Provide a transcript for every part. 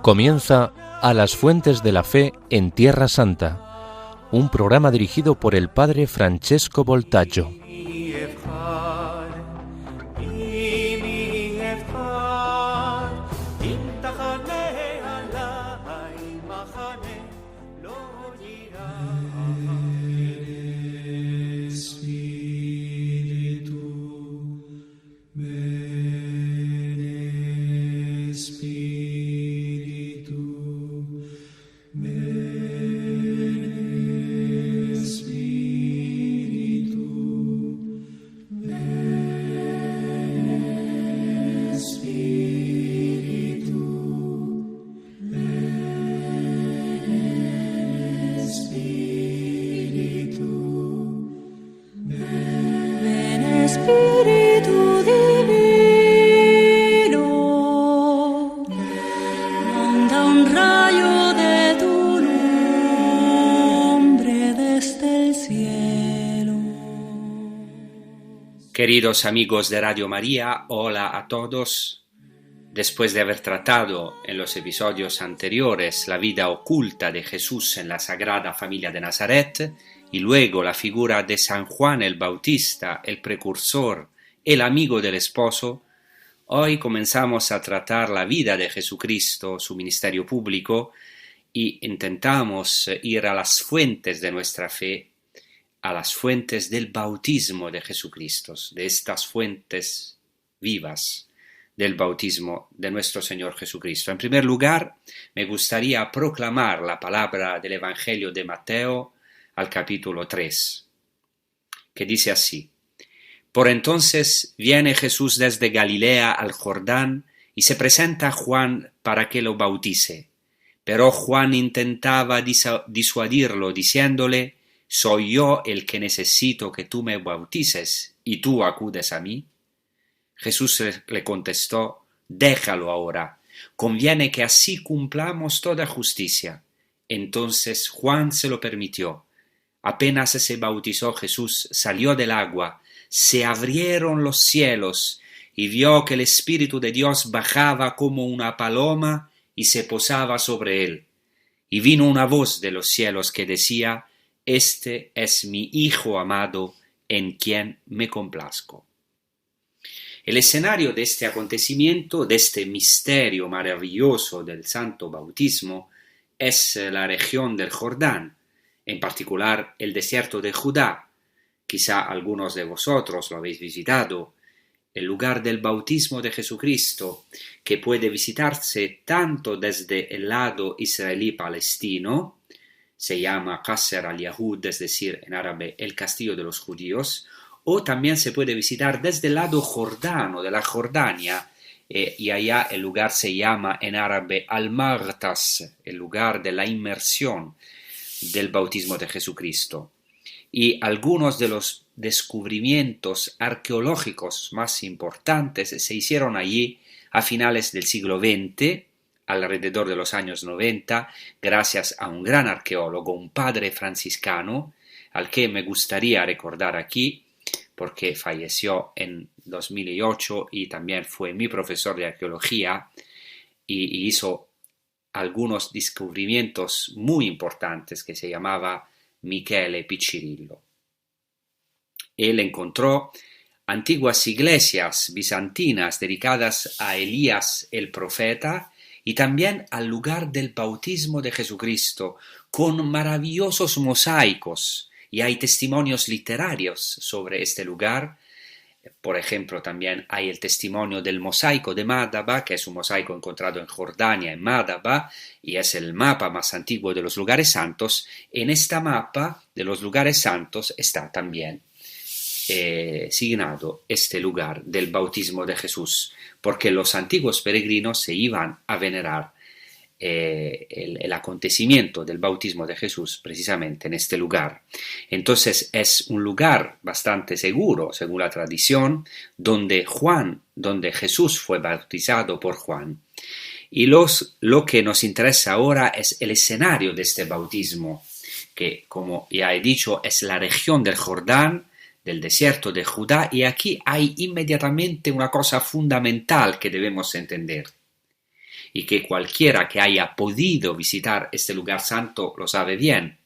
Comienza A las Fuentes de la Fe en Tierra Santa, un programa dirigido por el padre Francesco Voltaggio. Queridos amigos de Radio María, hola a todos. Después de haber tratado en los episodios anteriores la vida oculta de Jesús en la Sagrada Familia de Nazaret y luego la figura de San Juan el Bautista, el precursor, el amigo del esposo, hoy comenzamos a tratar la vida de Jesucristo, su ministerio público, y intentamos ir a las fuentes de nuestra fe, a las fuentes del bautismo de Jesucristo, de estas fuentes vivas del bautismo de nuestro Señor Jesucristo. En primer lugar, me gustaría proclamar la palabra del Evangelio de Mateo al capítulo 3, que dice así: Por entonces viene Jesús desde Galilea al Jordán y se presenta a Juan para que lo bautice. Pero Juan intentaba disuadirlo, diciéndole: ¿Soy yo el que necesito que tú me bautices y tú acudes a mí? Jesús le contestó: Déjalo ahora, conviene que así cumplamos toda justicia. Entonces Juan se lo permitió. Apenas se bautizó Jesús, salió del agua, se abrieron los cielos y vio que el Espíritu de Dios bajaba como una paloma y se posaba sobre él. Y vino una voz de los cielos que decía: Este es mi Hijo amado, en quien me complazco. El escenario de este acontecimiento, de este misterio maravilloso del santo bautismo, es la región del Jordán, en particular el desierto de Judá. Quizá algunos de vosotros lo habéis visitado, el lugar del bautismo de Jesucristo, que puede visitarse tanto desde el lado israelí-palestino, se llama Qasr al-Yahud, es decir, en árabe el castillo de los judíos, o también se puede visitar desde el lado jordano, de la Jordania, y allá el lugar se llama en árabe al-Maghtas, el lugar de la inmersión del bautismo de Jesucristo. Y algunos de los descubrimientos arqueológicos más importantes se hicieron allí a finales del siglo XX, alrededor de los años 90, gracias a un gran arqueólogo, un padre franciscano, al que me gustaría recordar aquí, porque falleció en 2008 y también fue mi profesor de arqueología y hizo algunos descubrimientos muy importantes, que se llamaba Michele Piccirillo. Él encontró antiguas iglesias bizantinas dedicadas a Elías el profeta y también al lugar del bautismo de Jesucristo, con maravillosos mosaicos, y hay testimonios literarios sobre este lugar. Por ejemplo, también hay el testimonio del mosaico de Madaba, que es un mosaico encontrado en Jordania, en Madaba, y es el mapa más antiguo de los lugares santos. En esta mapa de los lugares santos está también signado este lugar del bautismo de Jesús, porque los antiguos peregrinos se iban a venerar el acontecimiento del bautismo de Jesús precisamente en este lugar. Entonces es un lugar bastante seguro, según la tradición, donde Jesús fue bautizado por Juan. Y lo que nos interesa ahora es el escenario de este bautismo, que, como ya he dicho, es la región del Jordán, del desierto de Judá, y aquí hay inmediatamente una cosa fundamental que debemos entender, y que cualquiera que haya podido visitar este lugar santo lo sabe bien.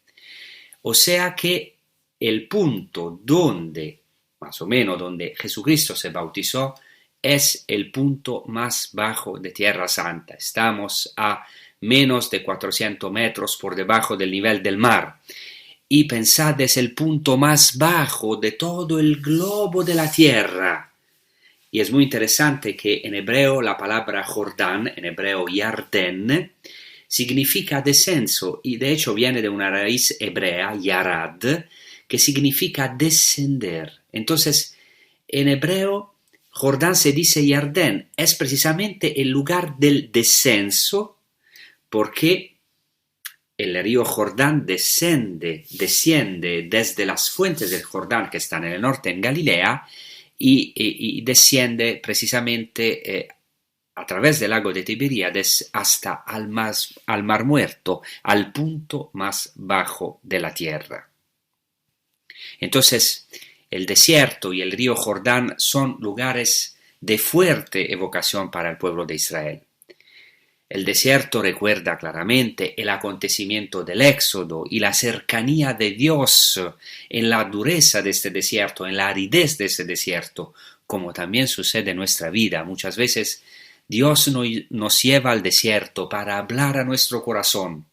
O sea que el punto donde, más o menos donde Jesucristo se bautizó, es el punto más bajo de Tierra Santa. Estamos a menos de 400 metros por debajo del nivel del mar. Y pensad, es el punto más bajo de todo el globo de la Tierra. Y es muy interesante que en hebreo la palabra Jordán, en hebreo Yarden, significa descenso, y de hecho viene de una raíz hebrea, yarad, que significa descender. Entonces, en hebreo, Jordán se dice Yarden, es precisamente el lugar del descenso, porque el río Jordán desciende desde las fuentes del Jordán que están en el norte, en Galilea, y desciende precisamente a través del lago de Tiberíades hasta al Mar Muerto, al punto más bajo de la tierra. Entonces, el desierto y el río Jordán son lugares de fuerte evocación para el pueblo de Israel. El desierto recuerda claramente el acontecimiento del Éxodo y la cercanía de Dios en la dureza de este desierto, en la aridez de este desierto, como también sucede en nuestra vida. Muchas veces Dios nos lleva al desierto para hablar a nuestro corazón.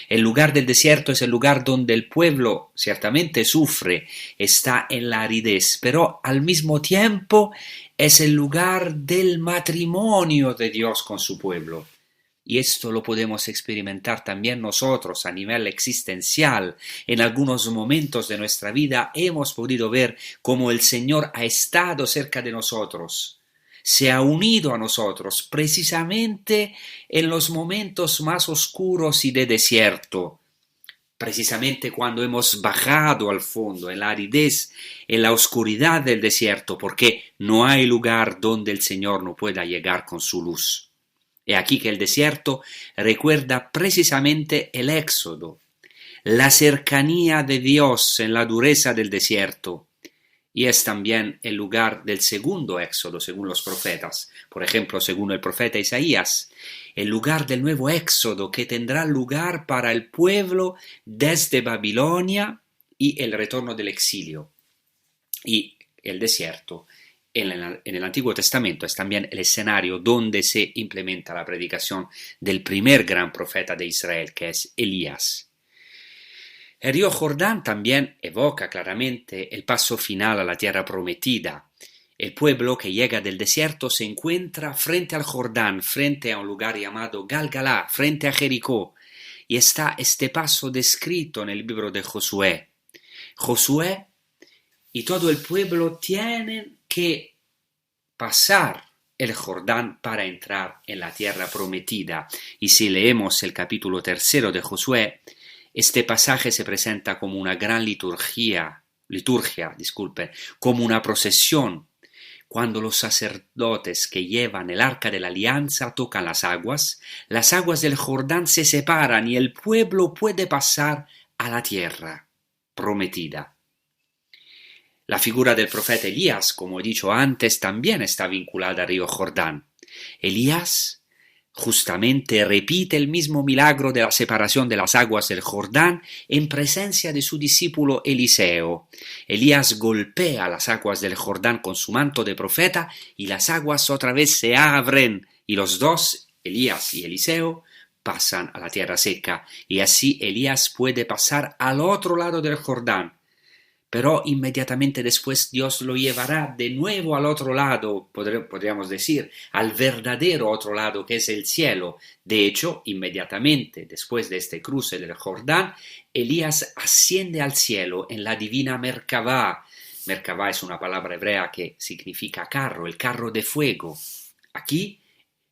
El lugar del desierto es el lugar donde el pueblo ciertamente sufre, está en la aridez, pero al mismo tiempo es el lugar del matrimonio de Dios con su pueblo. Y esto lo podemos experimentar también nosotros a nivel existencial. En algunos momentos de nuestra vida hemos podido ver cómo el Señor ha estado cerca de nosotros, se ha unido a nosotros precisamente en los momentos más oscuros y de desierto, precisamente cuando hemos bajado al fondo, en la aridez, en la oscuridad del desierto, porque no hay lugar donde el Señor no pueda llegar con su luz. He aquí que el desierto recuerda precisamente el Éxodo, la cercanía de Dios en la dureza del desierto, y es también el lugar del segundo Éxodo, según los profetas. Por ejemplo, según el profeta Isaías, el lugar del nuevo Éxodo que tendrá lugar para el pueblo desde Babilonia y el retorno del exilio. Y el desierto en el Antiguo Testamento es también el escenario donde se implementa la predicación del primer gran profeta de Israel, que es Elías. El río Jordán también evoca claramente el paso final a la tierra prometida. El pueblo que llega del desierto se encuentra frente al Jordán, frente a un lugar llamado Galgalá, frente a Jericó, y está este paso descrito en el libro de Josué. Josué y todo el pueblo tienen que pasar el Jordán para entrar en la tierra prometida. Y si leemos el capítulo 3 de Josué, este pasaje se presenta como una gran liturgia, como una procesión, cuando los sacerdotes que llevan el arca de la alianza tocan las aguas del Jordán se separan y el pueblo puede pasar a la tierra prometida. La figura del profeta Elías, como he dicho antes, también está vinculada al río Jordán. Elías justamente repite el mismo milagro de la separación de las aguas del Jordán en presencia de su discípulo Eliseo. Elías golpea las aguas del Jordán con su manto de profeta y las aguas otra vez se abren y los dos, Elías y Eliseo, pasan a la tierra seca y así Elías puede pasar al otro lado del Jordán. Pero inmediatamente después Dios lo llevará de nuevo al otro lado, podríamos decir, al verdadero otro lado que es el cielo. De hecho, inmediatamente después de este cruce del Jordán, Elías asciende al cielo en la divina Merkabá. Merkabá es una palabra hebrea que significa carro, el carro de fuego. Aquí,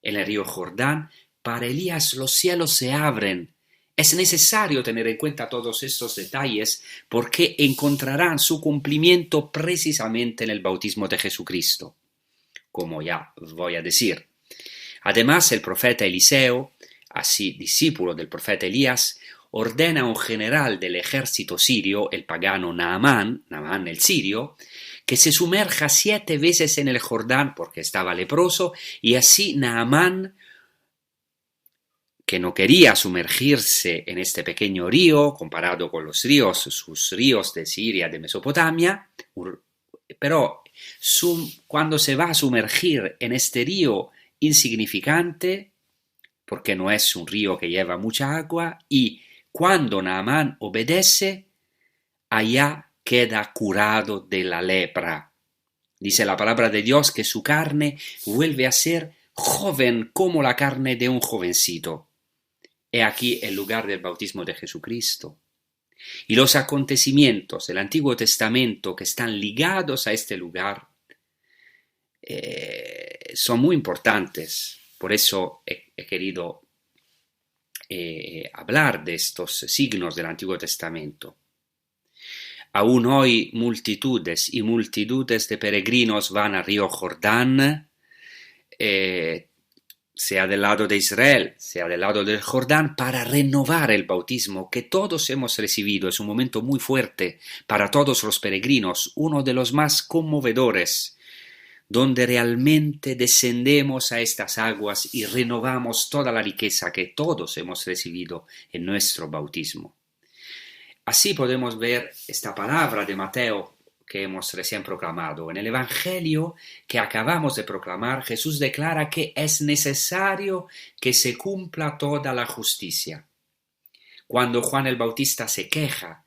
en el río Jordán, para Elías los cielos se abren. Es necesario tener en cuenta todos estos detalles porque encontrarán su cumplimiento precisamente en el bautismo de Jesucristo, como ya voy a decir. Además, el profeta Eliseo, así discípulo del profeta Elías, ordena a un general del ejército sirio, el pagano Naamán el sirio, que se sumerja 7 veces en el Jordán porque estaba leproso, y así Naamán, que no quería sumergirse en este pequeño río comparado con los ríos, sus ríos de Siria, de Mesopotamia, pero cuando se va a sumergir en este río insignificante, porque no es un río que lleva mucha agua, y cuando Naamán obedece, allá queda curado de la lepra. Dice la palabra de Dios que su carne vuelve a ser joven como la carne de un jovencito. He aquí el lugar del bautismo de Jesucristo. Y los acontecimientos del Antiguo Testamento que están ligados a este lugar son muy importantes. Por eso he querido hablar de estos signos del Antiguo Testamento. Aún hoy multitudes y multitudes de peregrinos van al río Jordán, sea del lado de Israel, sea del lado del Jordán, para renovar el bautismo que todos hemos recibido. Es un momento muy fuerte para todos los peregrinos, uno de los más conmovedores, donde realmente descendemos a estas aguas y renovamos toda la riqueza que todos hemos recibido en nuestro bautismo. Así podemos ver esta palabra de Mateo que hemos recién proclamado. En el Evangelio que acabamos de proclamar, Jesús declara que es necesario que se cumpla toda la justicia. Cuando Juan el Bautista se queja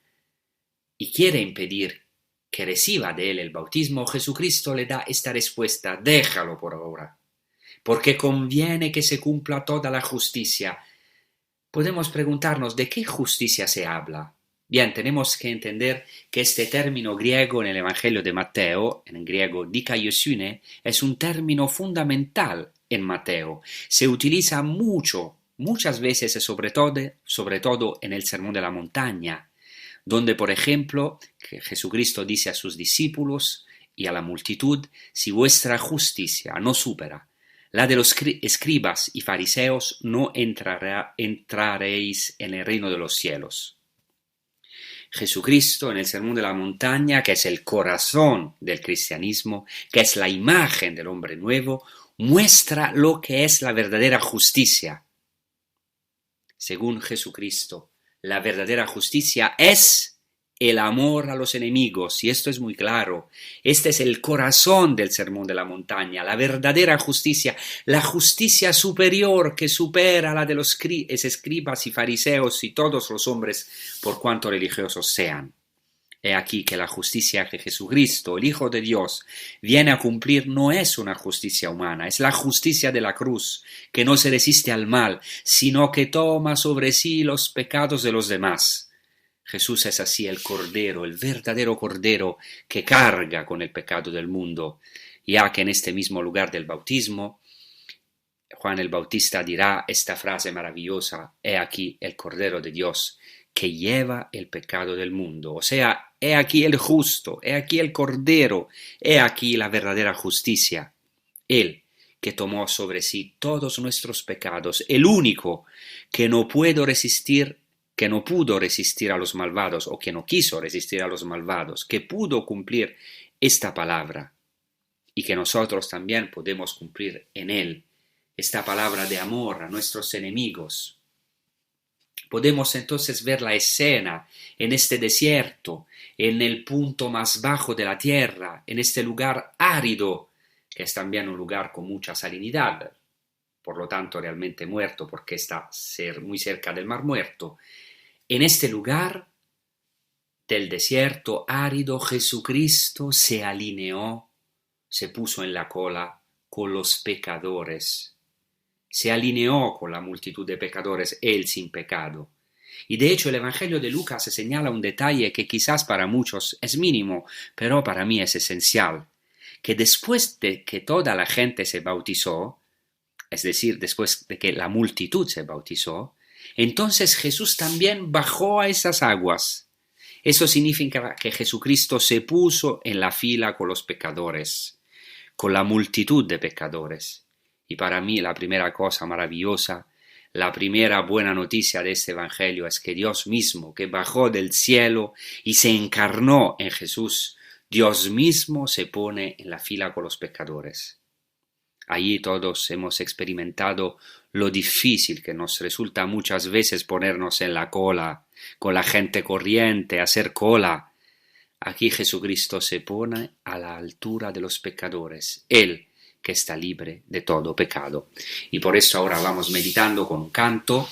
y quiere impedir que reciba de él el bautismo, Jesucristo le da esta respuesta: déjalo por ahora, porque conviene que se cumpla toda la justicia. Podemos preguntarnos, ¿de qué justicia se habla? Bien, tenemos que entender que este término griego en el Evangelio de Mateo, en griego dikaiosune, es un término fundamental en Mateo. Se utiliza muchas veces, sobre todo en el Sermón de la Montaña, donde, por ejemplo, Jesucristo dice a sus discípulos y a la multitud: si vuestra justicia no supera la de los escribas y fariseos, no entraréis en el reino de los cielos. Jesucristo en el Sermón de la Montaña, que es el corazón del cristianismo, que es la imagen del hombre nuevo, muestra lo que es la verdadera justicia. Según Jesucristo, la verdadera justicia es el amor a los enemigos, y esto es muy claro. Este es el corazón del Sermón de la Montaña, la verdadera justicia, la justicia superior que supera la de los escribas y fariseos y todos los hombres, por cuanto religiosos sean. He aquí que la justicia que Jesucristo, el Hijo de Dios, viene a cumplir no es una justicia humana, es la justicia de la cruz, que no se resiste al mal, sino que toma sobre sí los pecados de los demás. Jesús es así el Cordero, el verdadero Cordero que carga con el pecado del mundo, ya que en este mismo lugar del bautismo, Juan el Bautista dirá esta frase maravillosa: he aquí el Cordero de Dios que lleva el pecado del mundo. O sea, he aquí el justo, he aquí el Cordero, he aquí la verdadera justicia. Él que tomó sobre sí todos nuestros pecados, el único que no pudo resistir a los malvados, o que no quiso resistir a los malvados, que pudo cumplir esta palabra, y que nosotros también podemos cumplir en él esta palabra de amor a nuestros enemigos. Podemos entonces ver la escena en este desierto, en el punto más bajo de la tierra, en este lugar árido, que es también un lugar con mucha salinidad, por lo tanto realmente muerto porque está muy cerca del Mar Muerto. En este lugar del desierto árido, Jesucristo se alineó, se puso en la cola con los pecadores, se alineó con la multitud de pecadores, él sin pecado. Y de hecho el Evangelio de Lucas señala un detalle que quizás para muchos es mínimo, pero para mí es esencial, que después de que toda la gente se bautizó, es decir, después de que la multitud se bautizó, entonces Jesús también bajó a esas aguas. Eso significa que Jesucristo se puso en la fila con los pecadores, con la multitud de pecadores. Y para mí la primera cosa maravillosa, la primera buena noticia de este Evangelio es que Dios mismo, que bajó del cielo y se encarnó en Jesús, Dios mismo se pone en la fila con los pecadores. Allí todos hemos experimentado lo difícil que nos resulta muchas veces ponernos en la cola, con la gente corriente, hacer cola. Aquí Jesucristo se pone a la altura de los pecadores, Él que está libre de todo pecado. Y por eso ahora vamos meditando con un canto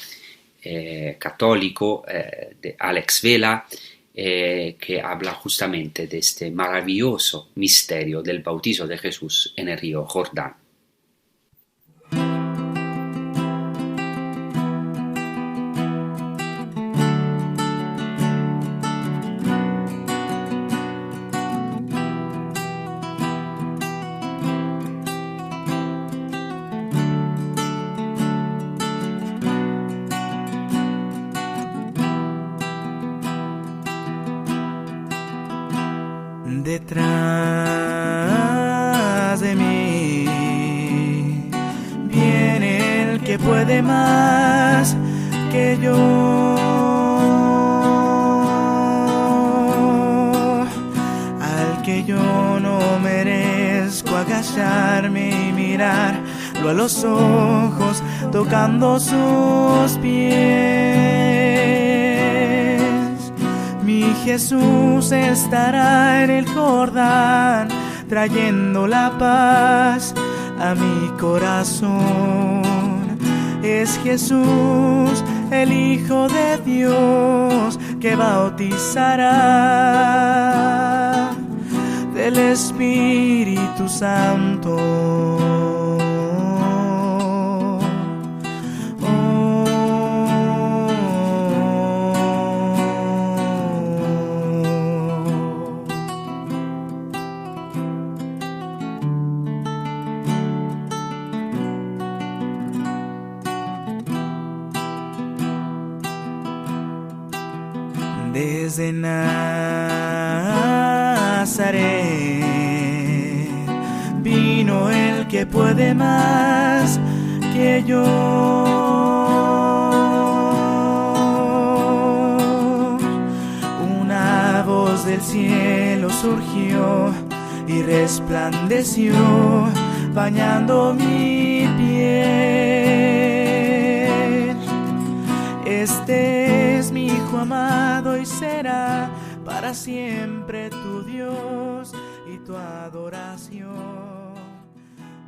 católico de Alex Vela, que habla justamente de este maravilloso misterio del bautizo de Jesús en el río Jordán. Detrás de mí viene el que puede más que yo, al que yo no merezco agacharme y mirarlo a los ojos, tocando sus pies. Mi Jesús estará en el Jordán, trayendo la paz a mi corazón. Es Jesús, el Hijo de Dios, que bautizará del Espíritu Santo. Desde Nazaret vino el que puede más que yo. Una voz del cielo surgió y resplandeció, bañando mi piel. Este es mi Hijo amado y será para siempre tu Dios y tu adoración.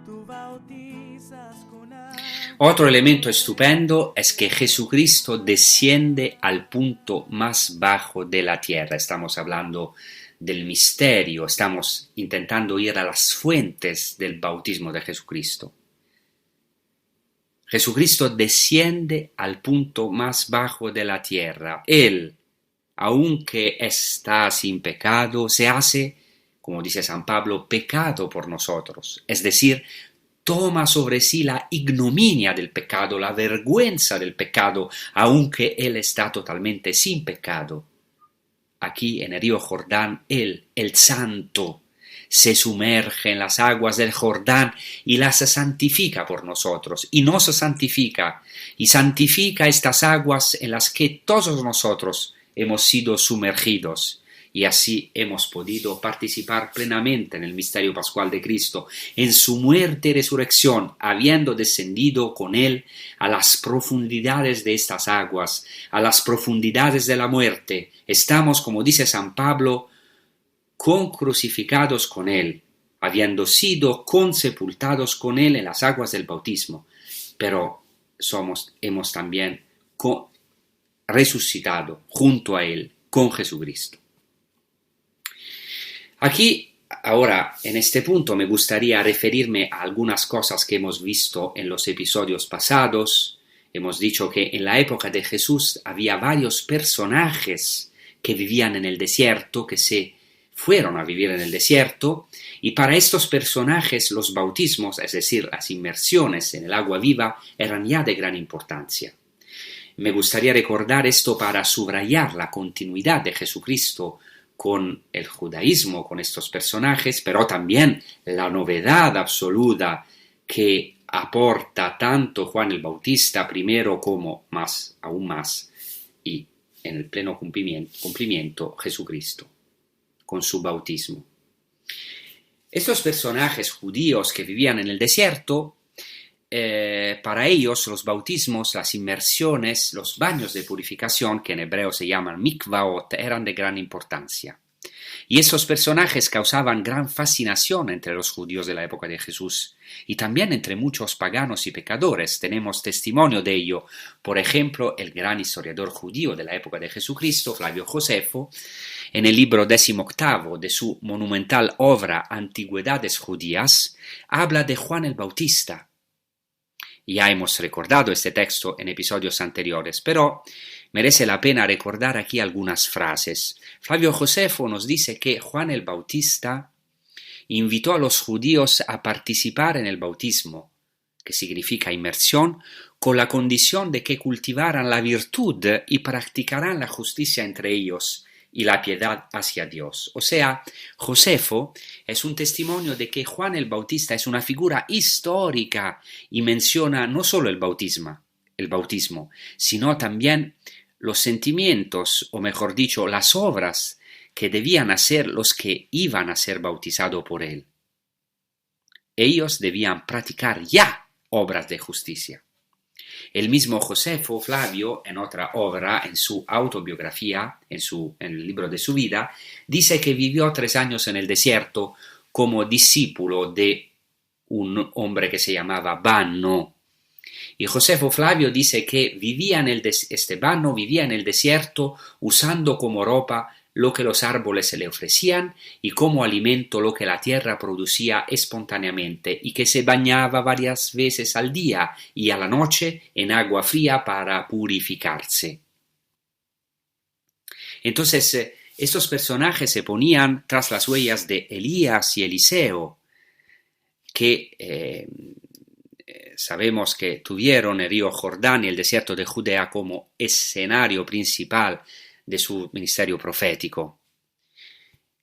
Tú bautizas con agua. Otro elemento estupendo es que Jesucristo desciende al punto más bajo de la tierra. Estamos hablando del misterio, estamos intentando ir a las fuentes del bautismo de Jesucristo. Jesucristo desciende al punto más bajo de la tierra. Él, aunque está sin pecado, se hace, como dice San Pablo, pecado por nosotros. Es decir, toma sobre sí la ignominia del pecado, la vergüenza del pecado, aunque Él está totalmente sin pecado. Aquí en el río Jordán, Él, el Santo, se sumerge en las aguas del Jordán y las santifica por nosotros, y nos santifica, y santifica estas aguas en las que todos nosotros hemos sido sumergidos, y así hemos podido participar plenamente en el misterio pascual de Cristo, en su muerte y resurrección, habiendo descendido con Él a las profundidades de estas aguas, a las profundidades de la muerte. Estamos, como dice San Pablo, crucificados con Él, habiendo sido consepultados con Él en las aguas del bautismo, pero hemos también resucitado junto a Él, con Jesucristo. Aquí, ahora, en este punto, me gustaría referirme a algunas cosas que hemos visto en los episodios pasados. Hemos dicho que en la época de Jesús había varios personajes que vivían en el desierto, que se fueron a vivir en el desierto, y para estos personajes los bautismos, es decir, las inmersiones en el agua viva, eran ya de gran importancia. Me gustaría recordar esto para subrayar la continuidad de Jesucristo con el judaísmo, con estos personajes, pero también la novedad absoluta que aporta tanto Juan el Bautista primero como aún más, y en el pleno cumplimiento Jesucristo, con su bautismo. Estos personajes judíos que vivían en el desierto, para ellos los bautismos, las inmersiones, los baños de purificación, que en hebreo se llaman mikvaot, eran de gran importancia. Y esos personajes causaban gran fascinación entre los judíos de la época de Jesús y también entre muchos paganos y pecadores. Tenemos testimonio de ello. Por ejemplo, el gran historiador judío de la época de Jesucristo, Flavio Josefo, en el libro 18 de su monumental obra Antigüedades Judías, habla de Juan el Bautista. Ya hemos recordado este texto en episodios anteriores, pero merece la pena recordar aquí algunas frases. Flavio Josefo nos dice que Juan el Bautista invitó a los judíos a participar en el bautismo, que significa inmersión, con la condición de que cultivaran la virtud y practicaran la justicia entre ellos y la piedad hacia Dios. O sea, Josefo es un testimonio de que Juan el Bautista es una figura histórica y menciona no solo el bautismo, sino también los sentimientos, o mejor dicho, las obras que debían hacer los que iban a ser bautizados por él. Ellos debían practicar ya obras de justicia. El mismo Josefo, Flavio, en otra obra, en su autobiografía, en el libro de su vida, dice que vivió 3 años en el desierto como discípulo de un hombre que se llamaba Banno. Y Josefo Flavio dice que Banno vivía en el desierto usando como ropa lo que los árboles se le ofrecían y como alimento lo que la tierra producía espontáneamente, y que se bañaba varias veces al día y a la noche en agua fría para purificarse. Entonces, estos personajes se ponían tras las huellas de Elías y Eliseo, que sabemos que tuvieron el río Jordán y el desierto de Judea como escenario principal de su ministerio profético.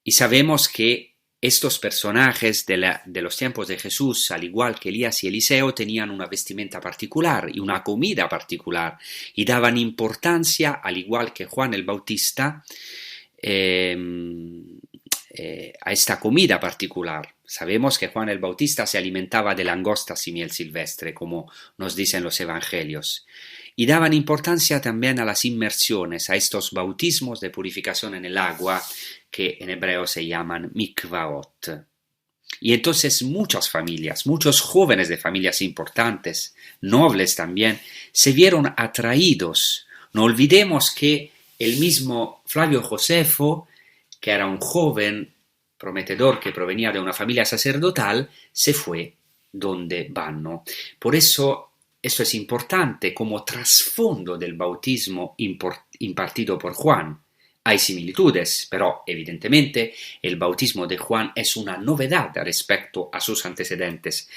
Y sabemos que estos personajes de los tiempos de Jesús, al igual que Elías y Eliseo, tenían una vestimenta particular y una comida particular, y daban importancia, al igual que Juan el Bautista, a esta comida particular. Sabemos que Juan el Bautista se alimentaba de langostas y miel silvestre, como nos dicen los evangelios. Y daban importancia también a las inmersiones, a estos bautismos de purificación en el agua, que en hebreo se llaman mikvaot. Y entonces muchas familias, muchos jóvenes de familias importantes, nobles también, se vieron atraídos. No olvidemos que el mismo Flavio Josefo, que era un joven prometedor que provenía de una familia sacerdotal, se fue donde Banno. Por eso esto es importante como trasfondo del bautismo impartido por Juan. Hay similitudes, pero evidentemente el bautismo de Juan es una novedad respecto a sus antecedentes,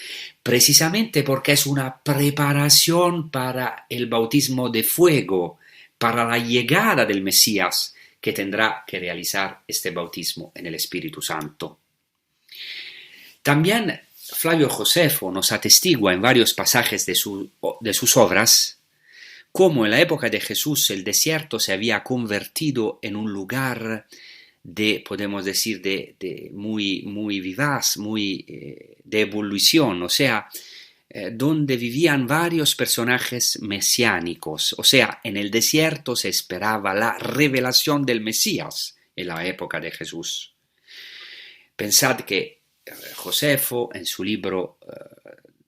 precisamente porque es una preparación para el bautismo de fuego, para la llegada del Mesías, que tendrá que realizar este bautismo en el Espíritu Santo. También Flavio Josefo nos atestigua en varios pasajes de sus obras cómo en la época de Jesús el desierto se había convertido en un lugar podemos decir, muy vivaz, de evolución, o sea, donde vivían varios personajes mesiánicos. O sea, en el desierto se esperaba la revelación del Mesías en la época de Jesús. Pensad que Josefo, en su libro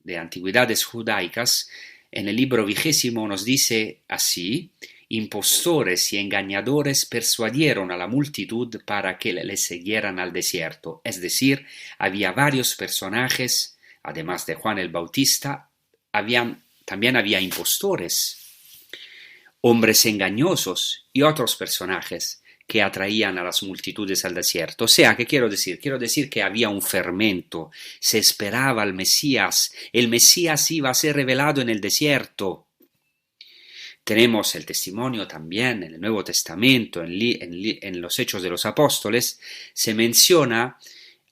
de Antigüedades Judaicas, en el libro 20 nos dice así: impostores y engañadores persuadieron a la multitud para que le siguieran al desierto. Es decir, había varios personajes, además de Juan el Bautista, también había impostores, hombres engañosos y otros personajes que atraían a las multitudes al desierto. O sea, ¿qué quiero decir? Quiero decir que había un fermento, se esperaba al Mesías, el Mesías iba a ser revelado en el desierto. Tenemos el testimonio también en el Nuevo Testamento, en los Hechos de los Apóstoles, se menciona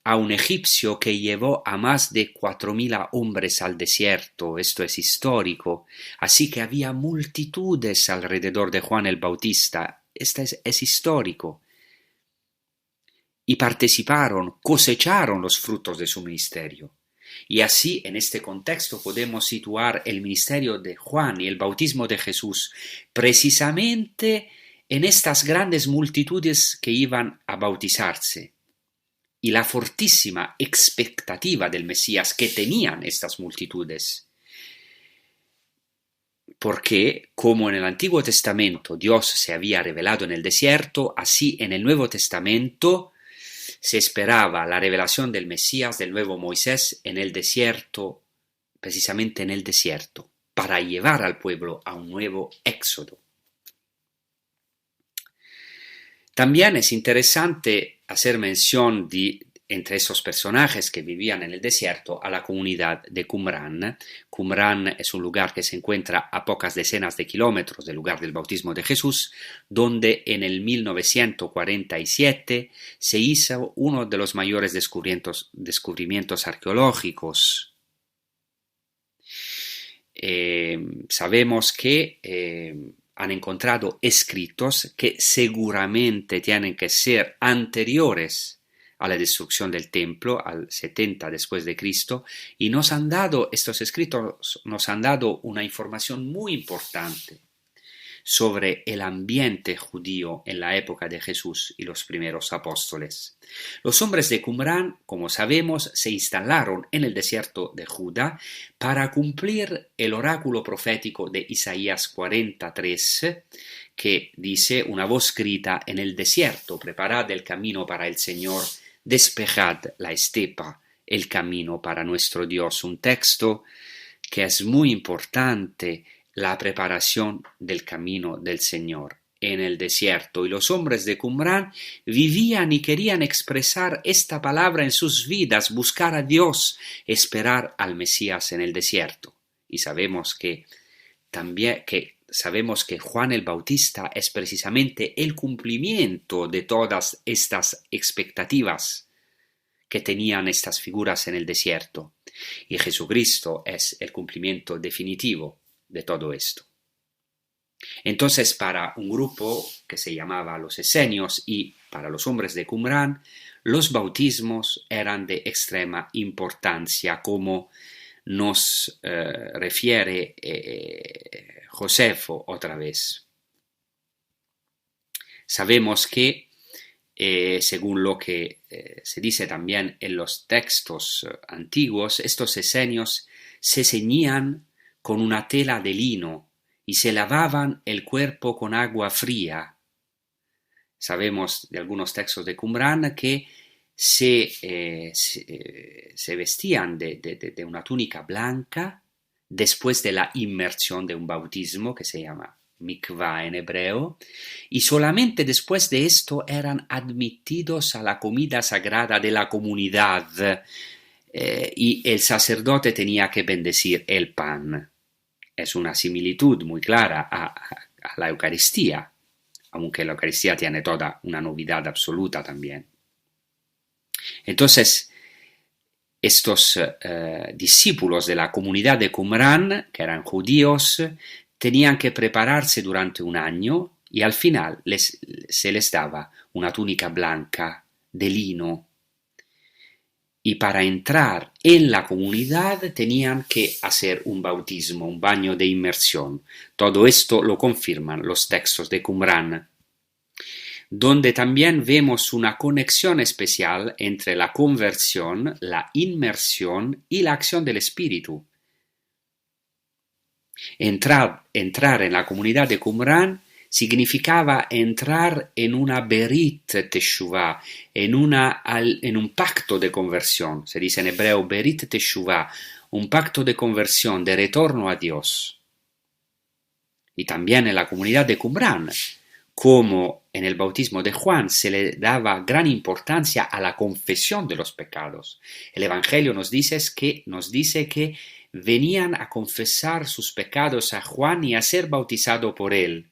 a un egipcio que llevó a más de 4,000 hombres al desierto. Esto es histórico. Así que había multitudes alrededor de Juan el Bautista. Esto es histórico. Y participaron, cosecharon los frutos de su ministerio. Y así, en este contexto, podemos situar el ministerio de Juan y el bautismo de Jesús precisamente en estas grandes multitudes que iban a bautizarse y la fortísima expectativa del Mesías que tenían estas multitudes. Porque, como en el Antiguo Testamento Dios se había revelado en el desierto, así en el Nuevo Testamento se esperaba la revelación del Mesías, del nuevo Moisés, en el desierto, precisamente en el desierto, para llevar al pueblo a un nuevo éxodo. También es interesante hacer mención entre esos personajes que vivían en el desierto, a la comunidad de Qumrán. Qumrán es un lugar que se encuentra a pocas decenas de kilómetros del lugar del bautismo de Jesús, donde en el 1947 se hizo uno de los mayores descubrimientos arqueológicos. Sabemos que han encontrado escritos que seguramente tienen que ser anteriores a la destrucción del templo, al 70 después de Cristo, y estos escritos nos han dado una información muy importante sobre el ambiente judío en la época de Jesús y los primeros apóstoles. Los hombres de Qumrán, como sabemos, se instalaron en el desierto de Judá para cumplir el oráculo profético de Isaías 43, que dice: una voz grita en el desierto, preparad el camino para el Señor, despejad la estepa, el camino para nuestro Dios. Un texto que es muy importante, la preparación del camino del Señor en el desierto. Y los hombres de Qumrán vivían y querían expresar esta palabra en sus vidas, buscar a Dios, esperar al Mesías en el desierto. Y sabemos que Juan el Bautista es precisamente el cumplimiento de todas estas expectativas que tenían estas figuras en el desierto. Y Jesucristo es el cumplimiento definitivo de todo esto. Entonces, para un grupo que se llamaba los esenios y para los hombres de Qumrán, los bautismos eran de extrema importancia, como nos refiere Josefo otra vez. Sabemos que, según lo que se dice también en los textos antiguos, estos esenios se ceñían con una tela de lino y se lavaban el cuerpo con agua fría. Sabemos de algunos textos de Qumrán que se vestían de una túnica blanca después de la inmersión de un bautismo que se llama mikvah en hebreo, y solamente después de esto eran admitidos a la comida sagrada de la comunidad, y el sacerdote tenía que bendecir el pan. Es una similitud muy clara a la Eucaristía, aunque la Eucaristía tiene toda una novedad absoluta también. Entonces, estos discípulos de la comunidad de Qumrán, que eran judíos, tenían que prepararse durante un año y al final se les daba una túnica blanca de lino. Y para entrar en la comunidad tenían que hacer un bautismo, un baño de inmersión. Todo esto lo confirman los textos de Qumrán, donde también vemos una conexión especial entre la conversión, la inmersión y la acción del Espíritu. Entrar en la comunidad de Qumrán significaba entrar en una berit teshuvah, en un pacto de conversión. Se dice en hebreo berit teshuvah, un pacto de conversión, de retorno a Dios. Y también en la comunidad de Qumrán, como en el bautismo de Juan, se le daba gran importancia a la confesión de los pecados. El Evangelio nos dice que venían a confesar sus pecados a Juan y a ser bautizado por él.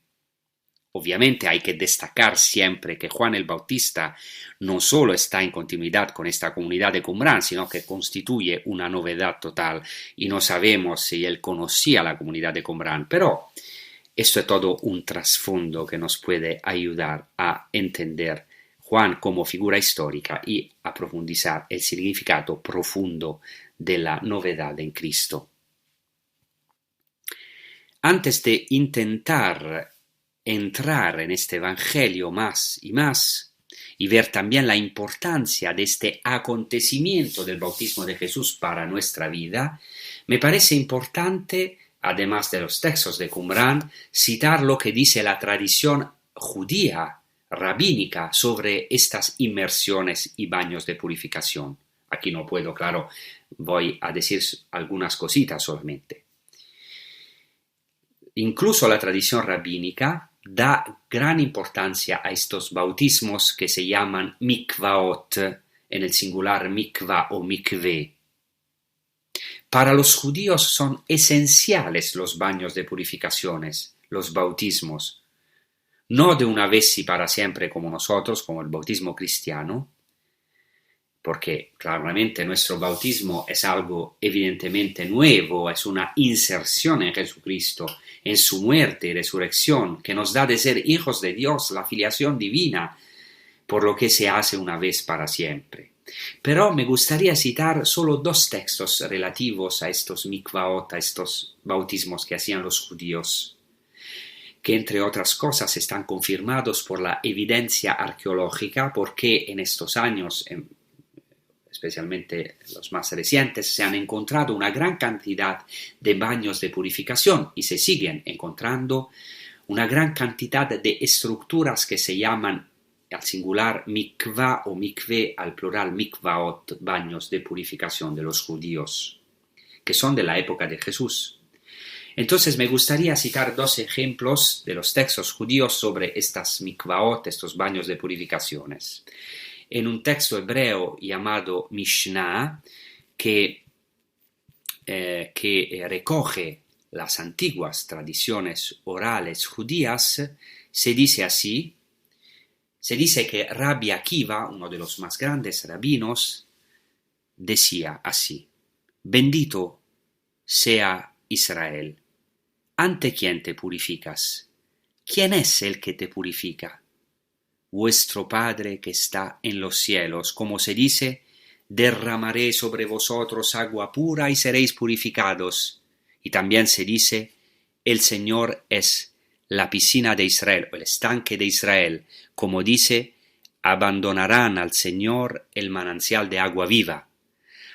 Obviamente hay que destacar siempre que Juan el Bautista no solo está en continuidad con esta comunidad de Qumran, sino que constituye una novedad total y no sabemos si él conocía la comunidad de Qumran, pero esto es todo un trasfondo que nos puede ayudar a entender Juan como figura histórica y a profundizar el significado profundo de la novedad en Cristo. Antes de intentar entrar en este evangelio más y ver también la importancia de este acontecimiento del bautismo de Jesús para nuestra vida, me parece importante, además de los textos de Qumran, citar lo que dice la tradición judía rabínica sobre estas inmersiones y baños de purificación. Aquí no puedo, claro, voy a decir algunas cositas solamente. Incluso la tradición rabínica da gran importancia a estos bautismos que se llaman mikvaot, en el singular mikva o mikve. Para los judíos son esenciales los baños de purificaciones, los bautismos, no de una vez y para siempre como nosotros, como el bautismo cristiano, porque claramente nuestro bautismo es algo evidentemente nuevo, es una inserción en Jesucristo, en su muerte y resurrección, que nos da de ser hijos de Dios, la filiación divina, por lo que se hace una vez para siempre. Pero me gustaría citar solo 2 textos relativos a estos mikvaot, a estos bautismos que hacían los judíos, que entre otras cosas están confirmados por la evidencia arqueológica, porque en estos años, especialmente los más recientes, se han encontrado una gran cantidad de baños de purificación y se siguen encontrando una gran cantidad de estructuras que se llaman al singular mikva o mikve, al plural mikvaot, baños de purificación de los judíos, que son de la época de Jesús. Entonces me gustaría citar 2 ejemplos de los textos judíos sobre estas mikvaot, estos baños de purificaciones. En un texto hebreo llamado Mishnah, que recoge las antiguas tradiciones orales judías, se dice así: se dice que Rabbi Akiva, uno de los más grandes rabinos, decía así: bendito sea Israel, ¿ante quién te purificas? ¿Quién es el que te purifica? Vuestro Padre que está en los cielos, como se dice, derramaré sobre vosotros agua pura y seréis purificados. Y también se dice, el Señor es la piscina de Israel, o el estanque de Israel, como dice, abandonarán al Señor el manantial de agua viva.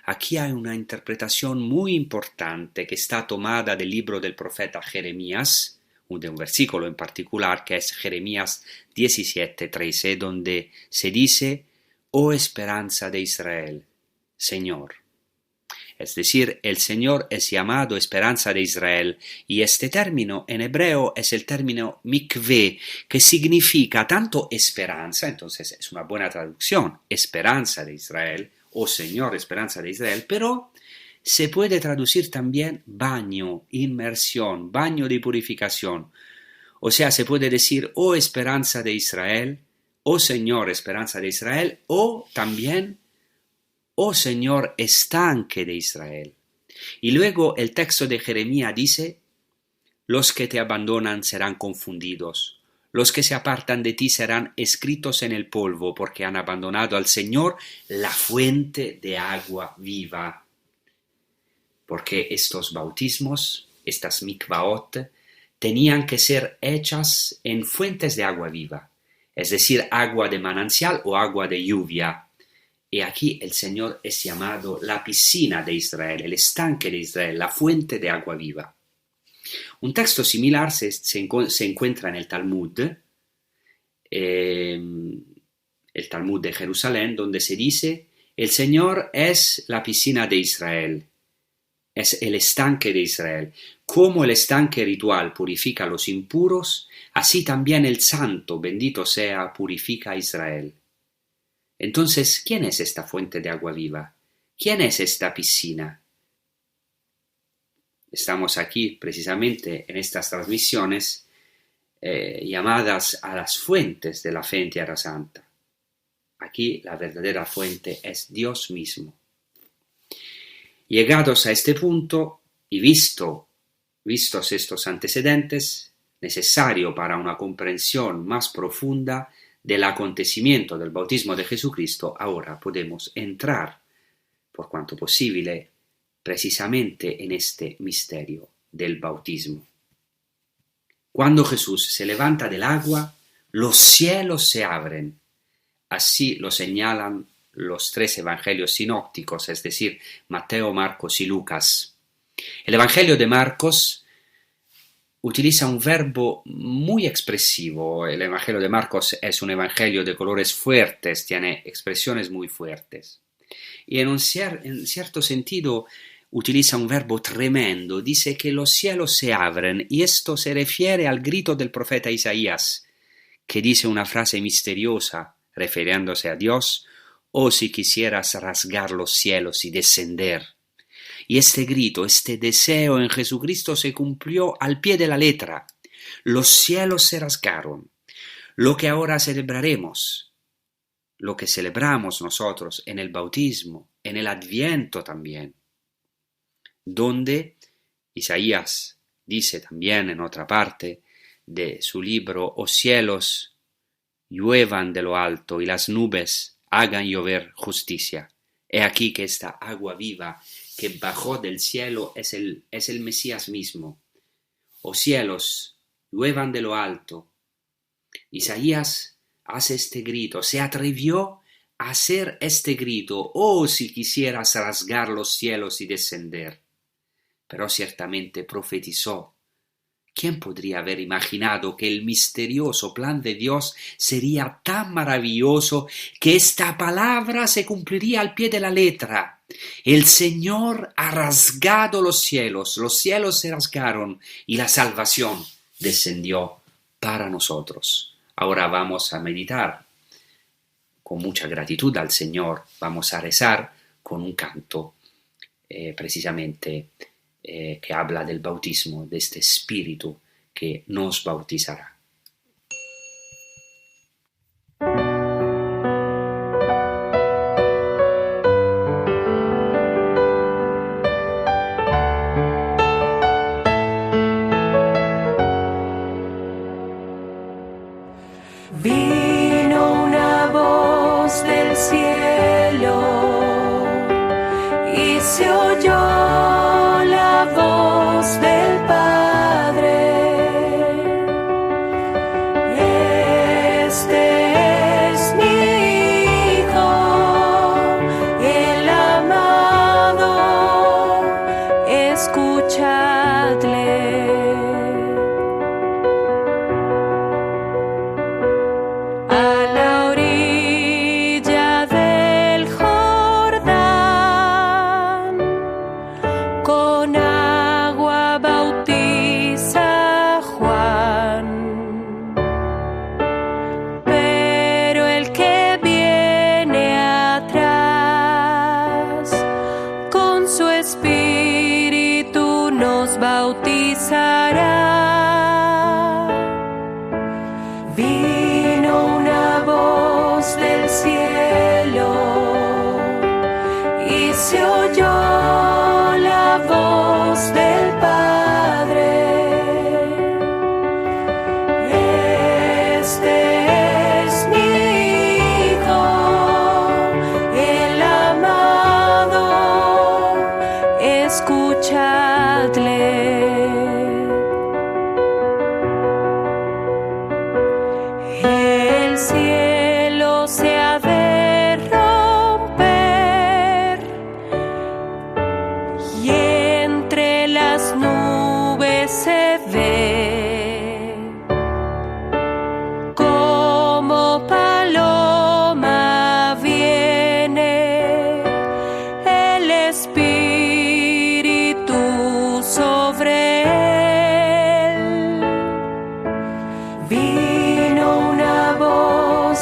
Aquí hay una interpretación muy importante que está tomada del libro del profeta Jeremías, de un versículo en particular que es Jeremías 17:13, donde se dice, oh esperanza de Israel, Señor. Es decir, el Señor es llamado esperanza de Israel, y este término en hebreo es el término mikve, que significa tanto esperanza, entonces es una buena traducción, esperanza de Israel, o Señor, esperanza de Israel, pero se puede traducir también baño, inmersión, baño de purificación. O sea, se puede decir, oh esperanza de Israel, oh Señor, esperanza de Israel, o también, oh Señor, estanque de Israel. Y luego el texto de Jeremías dice, los que te abandonan serán confundidos, los que se apartan de ti serán escritos en el polvo, porque han abandonado al Señor, la fuente de agua viva. Porque estos bautismos, estas mikvaot, tenían que ser hechas en fuentes de agua viva, es decir, agua de manantial o agua de lluvia. Y aquí el Señor es llamado la piscina de Israel, el estanque de Israel, la fuente de agua viva. Un texto similar se encuentra en el Talmud de Jerusalén, donde se dice, el Señor es la piscina de Israel. Es el estanque de Israel. Como el estanque ritual purifica a los impuros, así también el santo, bendito sea, purifica a Israel. Entonces, ¿quién es esta fuente de agua viva? ¿Quién es esta piscina? Estamos aquí precisamente en estas transmisiones llamadas a las fuentes de la fe en Tierra Santa. Aquí la verdadera fuente es Dios mismo. Llegados a este punto y vistos estos antecedentes, necesario para una comprensión más profunda del acontecimiento del bautismo de Jesucristo, ahora podemos entrar, por cuanto posible, precisamente en este misterio del bautismo. Cuando Jesús se levanta del agua, los cielos se abren. Así lo señalan los 3 evangelios sinópticos, es decir, Mateo, Marcos y Lucas. El evangelio de Marcos utiliza un verbo muy expresivo. El evangelio de Marcos es un evangelio de colores fuertes, tiene expresiones muy fuertes. Y en cierto sentido utiliza un verbo tremendo, dice que los cielos se abren, y esto se refiere al grito del profeta Isaías, que dice una frase misteriosa, refiriéndose a Dios: «Oh, si quisieras rasgar los cielos y descender». Y este grito, este deseo en Jesucristo se cumplió al pie de la letra. Los cielos se rasgaron. Lo que ahora celebraremos, lo que celebramos nosotros en el bautismo, en el Adviento también, donde Isaías dice también en otra parte de su libro: «Oh cielos, lluevan de lo alto y las nubes hagan llover justicia». He aquí que esta agua viva que bajó del cielo es el Mesías mismo. «Oh cielos, lluevan de lo alto». Isaías hace este grito, se atrevió a hacer este grito: «Oh, si quisieras rasgar los cielos y descender». Pero ciertamente profetizó. ¿Quién podría haber imaginado que el misterioso plan de Dios sería tan maravilloso que esta palabra se cumpliría al pie de la letra? El Señor ha rasgado los cielos se rasgaron y la salvación descendió para nosotros. Ahora vamos a meditar con mucha gratitud al Señor, vamos a rezar con un canto precisamente que habla del bautismo, de este Espíritu que nos bautizará. Vino una voz del cielo y se oyó del Padre. Este es mi Hijo, el amado, escuchadle. A la orilla del Jordán, con bautiza Juan, pero el que viene atrás con su Espíritu nos bautizará. Vino una voz del cielo y se oyó la voz del Padre. Este es mi Hijo, el amado, escuchadle. El cielo se ha de romper y entre las nubes se ve como paloma viene el Espíritu sobre él. Vino una voz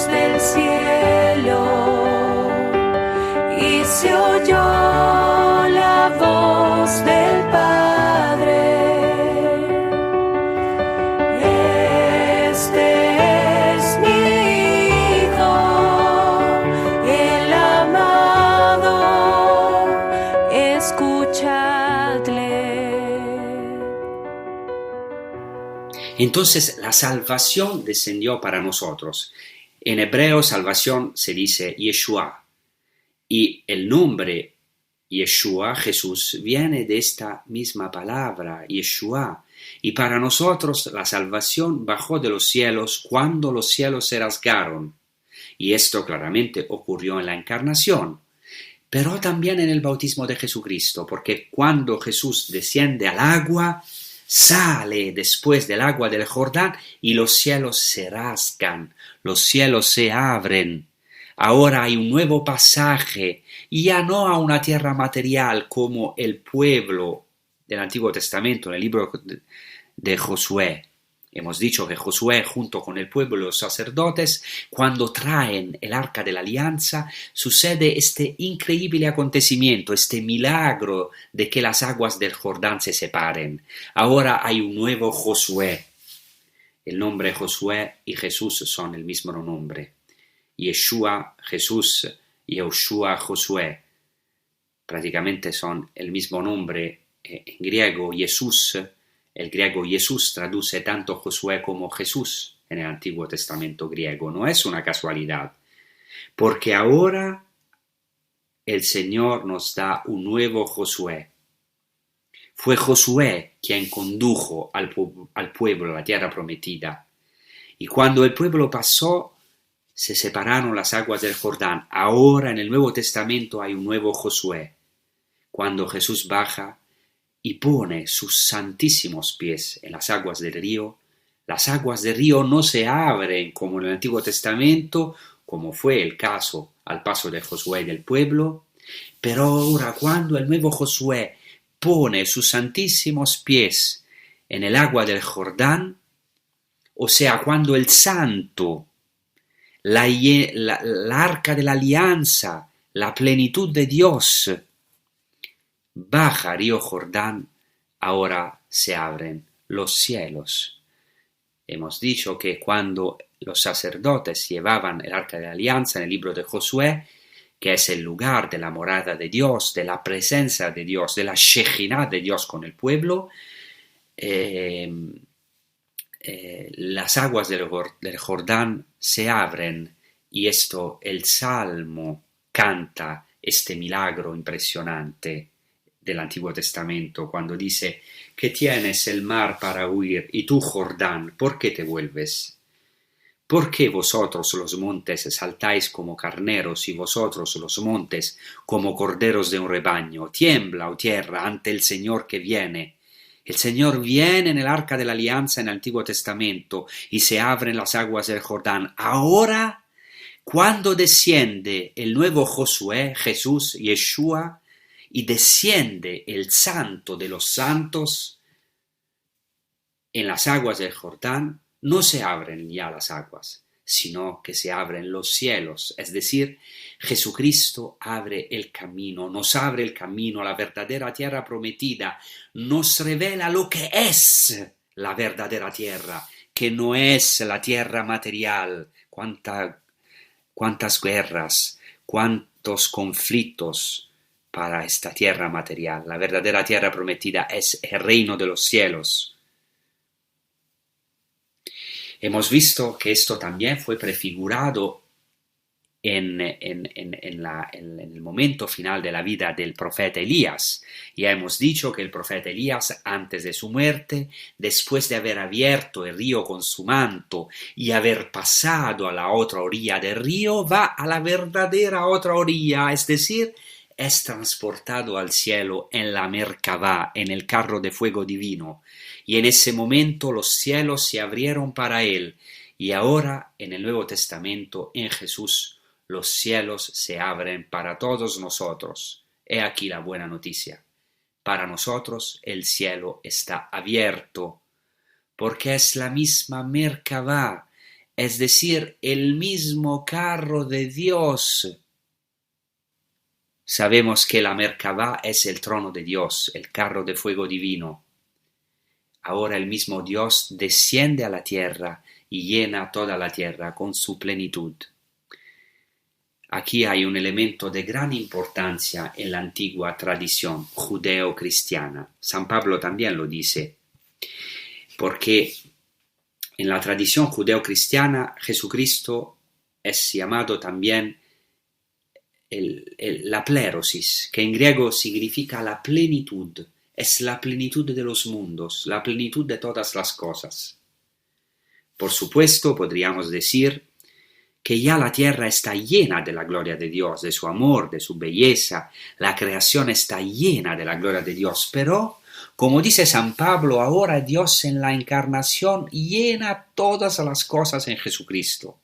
Entonces la salvación descendió para nosotros. En hebreo salvación se dice Yeshua, y el nombre Yeshua, Jesús, viene de esta misma palabra, Yeshua. Y para nosotros la salvación bajó de los cielos cuando los cielos se rasgaron. Y esto claramente ocurrió en la encarnación, pero también en el bautismo de Jesucristo, porque cuando Jesús desciende al agua, sale después del agua del Jordán y los cielos se rasgan, los cielos se abren. Ahora hay un nuevo pasaje, y ya no a una tierra material como el pueblo del Antiguo Testamento en el libro de Josué. Hemos dicho que Josué, junto con el pueblo y los sacerdotes, cuando traen el arca de la alianza, sucede este increíble acontecimiento, este milagro de que las aguas del Jordán se separen. Ahora hay un nuevo Josué. El nombre Josué y Jesús son el mismo nombre. Yeshua, Jesús, Yehoshua, Josué. Prácticamente son el mismo nombre en griego, Jesús. El griego Jesús traduce tanto Josué como Jesús en el Antiguo Testamento griego. No es una casualidad, porque ahora el Señor nos da un nuevo Josué. Fue Josué quien condujo al pueblo a la tierra prometida. Y cuando el pueblo pasó, se separaron las aguas del Jordán. Ahora en el Nuevo Testamento hay un nuevo Josué. Cuando Jesús baja y pone sus santísimos pies en las aguas del río, las aguas del río no se abren como en el Antiguo Testamento, como fue el caso al paso de Josué y del pueblo, pero ahora cuando el nuevo Josué pone sus santísimos pies en el agua del Jordán, o sea, cuando el santo, la arca de la alianza, la plenitud de Dios, baja río Jordán, ahora se abren los cielos. Hemos dicho que cuando los sacerdotes llevaban el arca de la alianza en el libro de Josué, que es el lugar de la morada de Dios, de la presencia de Dios, de la Shejinah de Dios con el pueblo, las aguas del Jordán se abren, y esto el Salmo canta este milagro impresionante del Antiguo Testamento, cuando dice que tienes el mar para huir, y tú, Jordán, ¿por qué te vuelves? ¿Por qué vosotros los montes saltáis como carneros, y vosotros los montes como corderos de un rebaño? Tiembla, oh tierra, ante el Señor que viene. El Señor viene en el arca de la alianza en el Antiguo Testamento, y se abren las aguas del Jordán. Ahora, cuando desciende el nuevo Josué, Jesús, Yeshua, y desciende el Santo de los Santos en las aguas del Jordán, no se abren ya las aguas, sino que se abren los cielos. Es decir, Jesucristo abre el camino, nos abre el camino a la verdadera tierra prometida, nos revela lo que es la verdadera tierra, que no es la tierra material. Cuántas guerras, cuántos conflictos para esta tierra material. La verdadera tierra prometida es el reino de los cielos. Hemos visto que esto también fue prefigurado en el momento final de la vida del profeta Elías. Ya hemos dicho que el profeta Elías, antes de su muerte, después de haber abierto el río con su manto y haber pasado a la otra orilla del río, va a la verdadera otra orilla, es decir, es transportado al cielo en la Merkabá, en el carro de fuego divino, y en ese momento los cielos se abrieron para él, y ahora en el Nuevo Testamento, en Jesús, los cielos se abren para todos nosotros. He aquí la buena noticia. Para nosotros el cielo está abierto, porque es la misma Merkabá, es decir, el mismo carro de Dios. Sabemos que la Merkabá es el trono de Dios, el carro de fuego divino. Ahora el mismo Dios desciende a la tierra y llena toda la tierra con su plenitud. Aquí hay un elemento de gran importancia en la antigua tradición judeo-cristiana. San Pablo también lo dice, porque En la tradición judeocristiana, Jesucristo es llamado también la plérosis, que en griego significa la plenitud. Es la plenitud de los mundos, la plenitud de todas las cosas. Por supuesto, podríamos decir que ya la tierra está llena de la gloria de Dios, de su amor, de su belleza. La creación está llena de la gloria de Dios, pero, como dice San Pablo, ahora Dios en la encarnación llena todas las cosas en Jesucristo.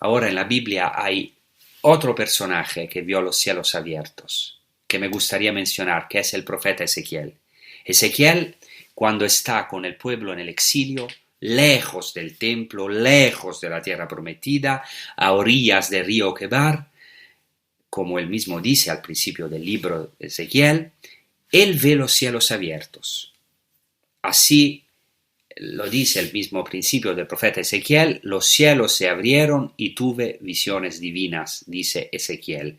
Ahora en la Biblia hay otro personaje que vio los cielos abiertos, que me gustaría mencionar, que es el profeta Ezequiel. Ezequiel, cuando está con el pueblo en el exilio, lejos del templo, lejos de la tierra prometida, a orillas del río Quebar, como él mismo dice al principio del libro de Ezequiel, él ve los cielos abiertos. Así lo dice el mismo principio del profeta Ezequiel: los cielos se abrieron y tuve visiones divinas, dice Ezequiel.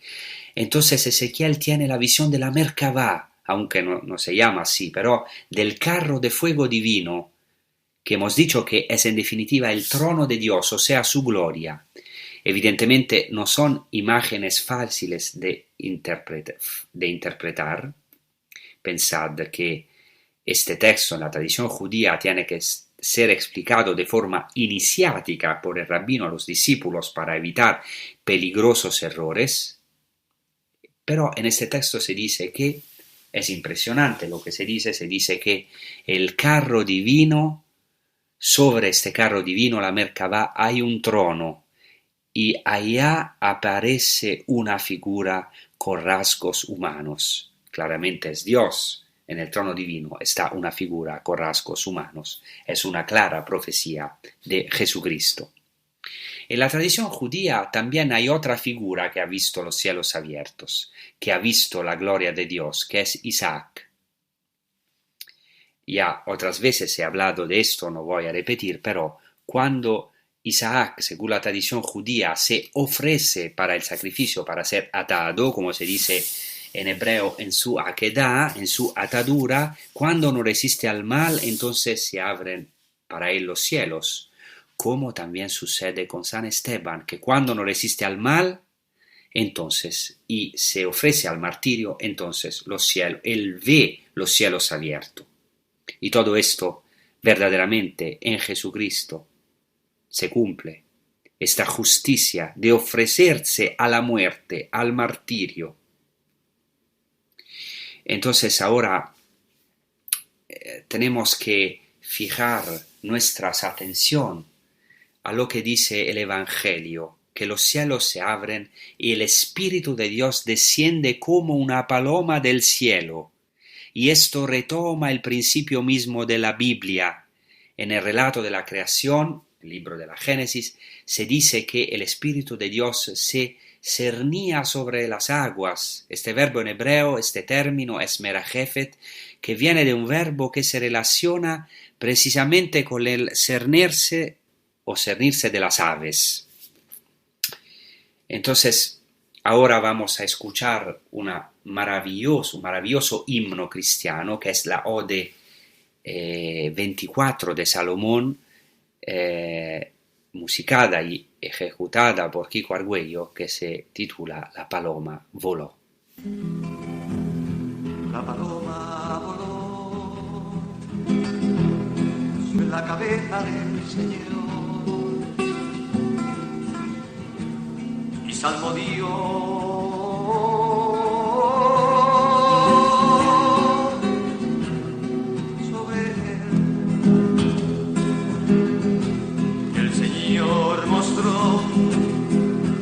Entonces Ezequiel tiene la visión de la Merkabá, aunque no se llama así, pero del carro de fuego divino, que hemos dicho que es en definitiva el trono de Dios, o sea, su gloria. Evidentemente no son imágenes fáciles de interpretar. Pensad que este texto en la tradición judía tiene que ser explicado de forma iniciática por el rabino a los discípulos para evitar peligrosos errores. Pero en este texto se dice que es impresionante lo que se dice que el carro divino, sobre este carro divino, la Merkabá, hay un trono y allá aparece una figura con rasgos humanos. Claramente es Dios. En el trono divino está una figura con rasgos humanos. Es una clara profecía de Jesucristo. En la tradición judía también hay otra figura que ha visto los cielos abiertos, que ha visto la gloria de Dios, que es Isaac. Ya otras veces he hablado de esto, no voy a repetir, pero cuando Isaac, según la tradición judía, se ofrece para el sacrificio, para ser atado, como se dice en hebreo, en su akedah, en su atadura, cuando no resiste al mal, entonces se abren para él los cielos, como también sucede con San Esteban, que cuando no resiste al mal, entonces, y se ofrece al martirio, entonces él ve los cielos abiertos. Y todo esto verdaderamente en Jesucristo se cumple, esta justicia de ofrecerse a la muerte, al martirio. Entonces ahora tenemos que fijar nuestra atención a lo que dice el Evangelio, que los cielos se abren y el Espíritu de Dios desciende como una paloma del cielo. Y esto retoma el principio mismo de la Biblia. En el relato de la creación, el libro de la Génesis, se dice que el Espíritu de Dios se cernía sobre las aguas. Este verbo en hebreo, este término es merajefet, que viene de un verbo que se relaciona precisamente con el cernirse o cernirse de las aves. Entonces, ahora vamos a escuchar un maravilloso himno cristiano, que es la Ode 24 de Salomón, musicada y ejecutada por Kiko Argüello, que se titula La paloma voló. La paloma voló sobre la cabeza del Señor y salmodió sobre él. El Señor mostró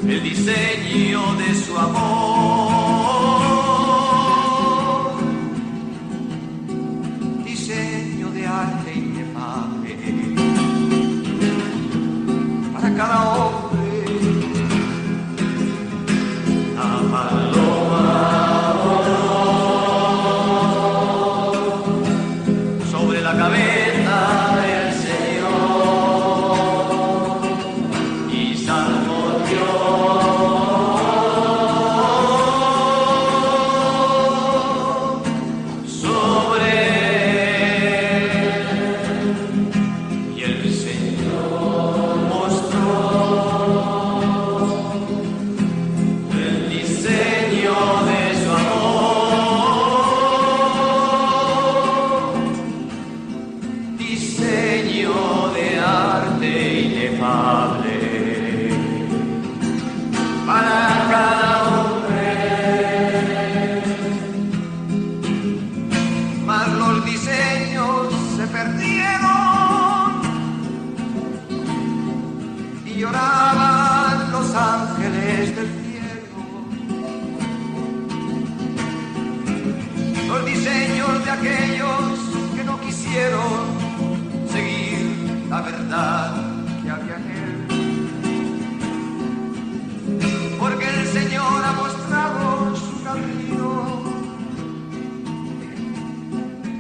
el diseño de su amor, diseño de arte inefable para cada hombre. La paloma voló sobre la cabeza del Señor y salmodió y lloraban los ángeles del cielo. Los diseños de aquellos que no quisieron seguir la verdad que había en él. Porque el Señor ha mostrado su camino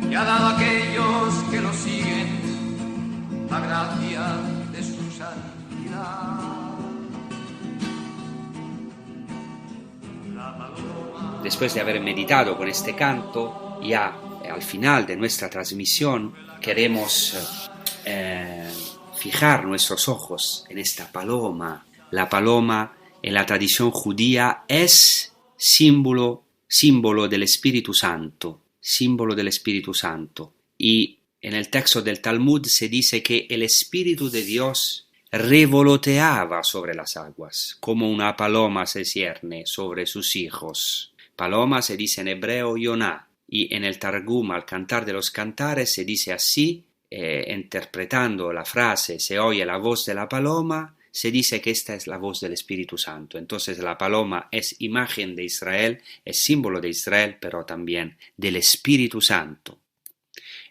y ha dado a aquellos que lo siguen la gracia de su santidad. Después de haber meditado con este canto, ya al final de nuestra transmisión queremos fijar nuestros ojos en esta paloma. La paloma en la tradición judía es símbolo del Espíritu Santo, símbolo del Espíritu Santo. Y en el texto del Talmud se dice que el Espíritu de Dios revoloteaba sobre las aguas, como una paloma se cierne sobre sus hijos. Paloma se dice en hebreo Yoná, y en el Targum, al Cantar de los Cantares, se dice así, interpretando la frase se oye la voz de la paloma, se dice que esta es la voz del Espíritu Santo. Entonces la paloma es imagen de Israel, es símbolo de Israel, pero también del Espíritu Santo.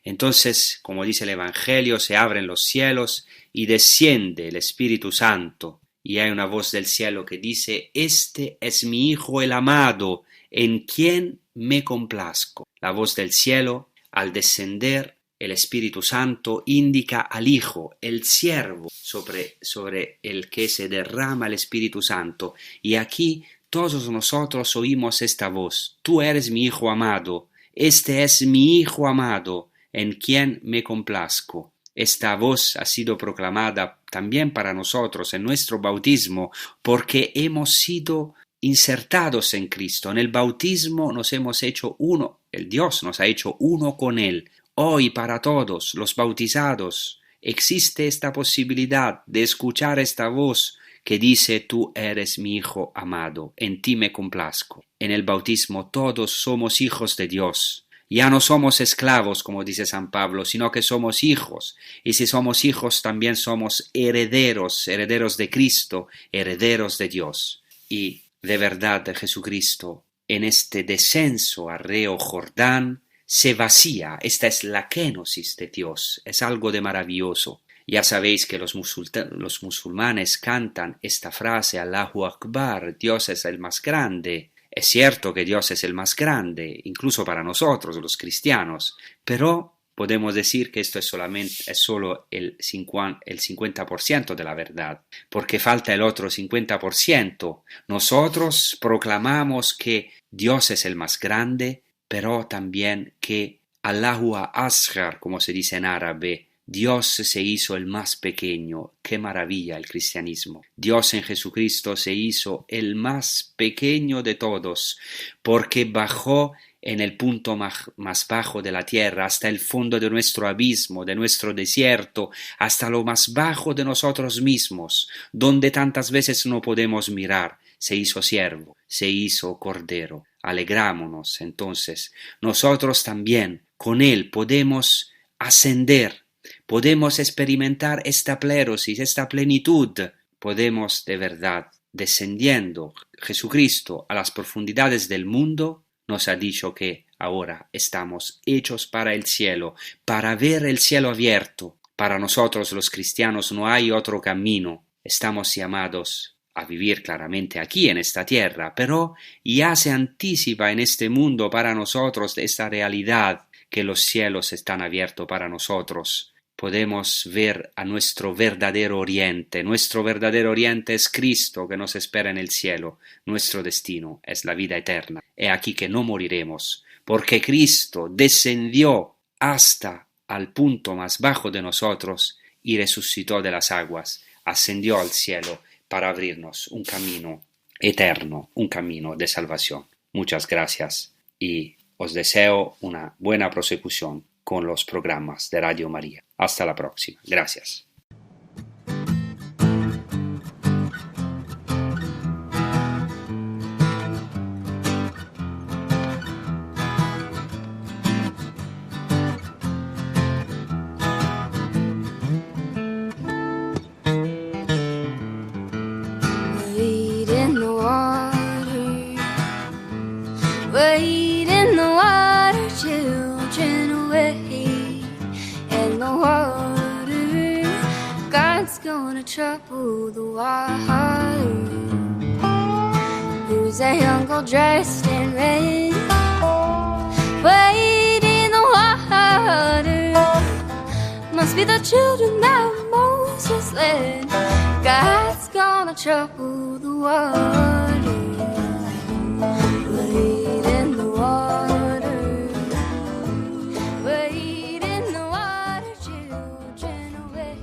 Entonces, como dice el Evangelio, se abren los cielos y desciende el Espíritu Santo, y hay una voz del cielo que dice: este es mi Hijo el amado, en quien me complazco. La voz del cielo, al descender el Espíritu Santo, indica al Hijo, el siervo, sobre el que se derrama el Espíritu Santo. Y aquí todos nosotros oímos esta voz: tú eres mi Hijo amado, este es mi Hijo amado, en quien me complazco. Esta voz ha sido proclamada también para nosotros en nuestro bautismo, porque hemos sido insertados en Cristo. En el bautismo nos hemos hecho uno, el Dios nos ha hecho uno con Él. Hoy para todos los bautizados existe esta posibilidad de escuchar esta voz que dice: tú eres mi Hijo amado, en ti me complazco. En el bautismo todos somos hijos de Dios. Ya no somos esclavos, como dice San Pablo, sino que somos hijos. Y si somos hijos, también somos herederos, herederos de Cristo, herederos de Dios. Y de verdad, Jesucristo, en este descenso al río Jordán, se vacía. Esta es la kenosis de Dios. Es algo de maravilloso. Ya sabéis que los musulmanes cantan esta frase: Allahu Akbar, Dios es el más grande. Es cierto que Dios es el más grande, incluso para nosotros, los cristianos, pero podemos decir que esto es solo el 50% de la verdad, porque falta el otro 50%. Nosotros proclamamos que Dios es el más grande, pero también que Allahu Asghar, como se dice en árabe, Dios se hizo el más pequeño. ¡Qué maravilla el cristianismo! Dios en Jesucristo se hizo el más pequeño de todos, porque bajó en el punto más bajo de la tierra, hasta el fondo de nuestro abismo, de nuestro desierto, hasta lo más bajo de nosotros mismos, donde tantas veces no podemos mirar. Se hizo siervo, se hizo cordero. Alegrámonos entonces. Nosotros también con Él podemos ascender. Podemos experimentar esta plerosis, esta plenitud. Podemos de verdad, descendiendo Jesucristo a las profundidades del mundo, nos ha dicho que ahora estamos hechos para el cielo, para ver el cielo abierto. Para nosotros los cristianos no hay otro camino. Estamos llamados a vivir claramente aquí en esta tierra, pero ya se anticipa en este mundo para nosotros esta realidad, que los cielos están abiertos para nosotros. Podemos ver a nuestro verdadero oriente. Nuestro verdadero oriente es Cristo, que nos espera en el cielo. Nuestro destino es la vida eterna. He aquí que no moriremos, porque Cristo descendió hasta al punto más bajo de nosotros y resucitó de las aguas, ascendió al cielo para abrirnos un camino eterno, un camino de salvación. Muchas gracias y os deseo una buena prosecución con los programas de Radio María. Hasta la próxima. Gracias. There's a young girl dressed in red, wade in the water. Must be the children that Moses led. God's gonna trouble the water. Wade in the water. Wade in the water, children, away.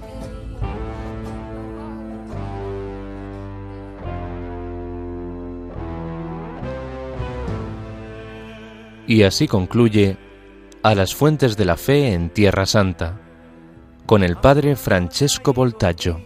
Y así concluye A las fuentes de la fe en Tierra Santa, con el padre Francesco Voltaggio.